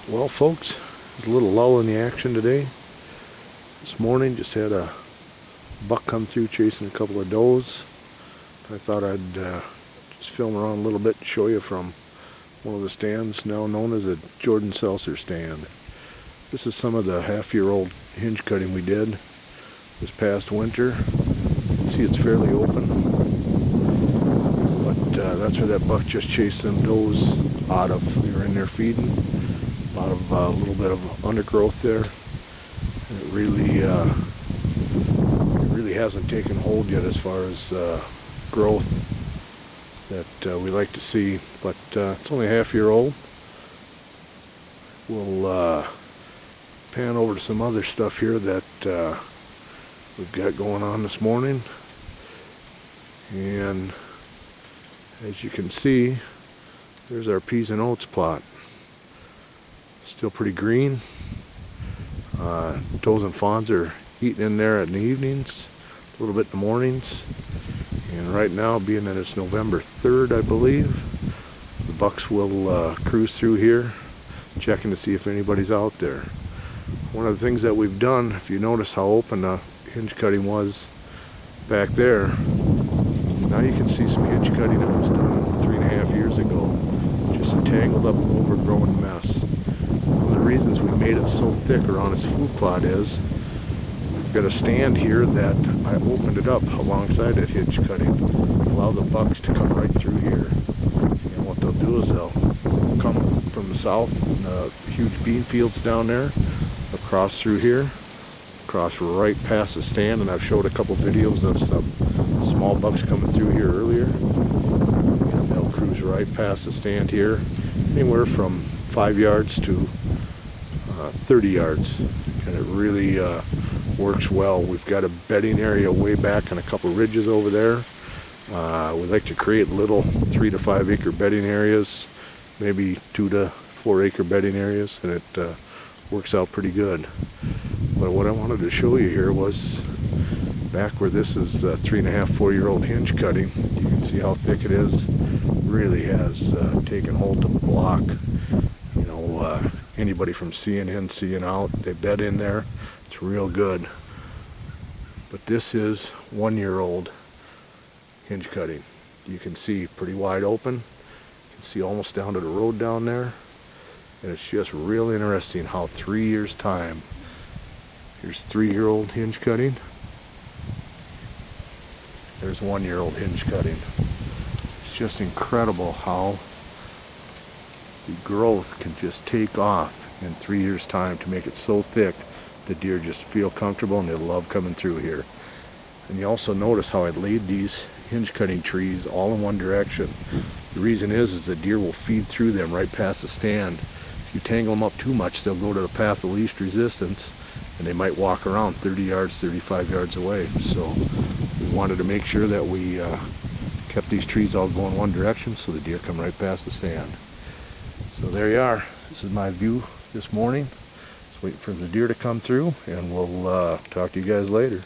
Well, folks, there's a little lull in the action today. This morning just had a buck come through chasing a couple of does. I thought I'd just film around a little bit and show you from one of the stands now known as a Jordan Seltzer stand. This is some of the half-year-old hinge cutting we did this past winter. You can see it's fairly open, but that's where that buck just chased them does out of. They were in there feeding. A lot of a little bit of undergrowth there. And it really hasn't taken hold yet as far as growth that we like to see. But it's only a half-year old. We'll pan over to some other stuff here that we've got going on this morning. And as you can see, there's our peas and oats plot. Still pretty green. Does and fawns are eating in there in the evenings, a little bit in the mornings. And right now, being that it's November 3rd, I believe, the bucks will cruise through here, checking to see if anybody's out there. One of the things that we've done, if you notice how open the hinge cutting was back there, now you can see some hinge cutting that was done 3.5 years ago. Just a tangled up, overgrown mess. One of the reasons we made it so thick around its food plot is we've got a stand here that I opened it up alongside that hinge cutting, allow the bucks to come right through here. And what they'll do is they'll come from the south, huge bean fields down there, across through here, across right past the stand, and I've showed a couple videos of some small bucks coming through here earlier. And they'll cruise right past the stand here, anywhere from 5 yards to 30 yards, and it really works well. We've got a bedding area way back and a couple ridges over there. We like to create little 3 to 5 acre bedding areas, maybe 2 to 4 acre bedding areas, and it works out pretty good. But what I wanted to show you here was back where this is 3.5, 4-year-old hinge cutting. You can see how thick it is. Really has taken hold to block, anybody from seeing in, seeing out. They bed in there. It's real good. But this is 1-year-old hinge cutting. You can see pretty wide open. You can see almost down to the road down there. And it's just real interesting how 3 years time. Here's 3-year-old hinge cutting. There's 1-year-old hinge cutting. It's just incredible how the growth can just take off in 3 years time to make it so thick the deer just feel comfortable and they love coming through here. And you also notice how I laid these hinge cutting trees all in one direction. The reason is the deer will feed through them right past the stand. If you tangle them up too much, they'll go to the path of least resistance and they might walk around 30 yards, 35 yards away. So we wanted to make sure that we kept these trees all going one direction so the deer come right past the stand. So there you are. This is my view this morning. Just waiting for the deer to come through, and we'll talk to you guys later.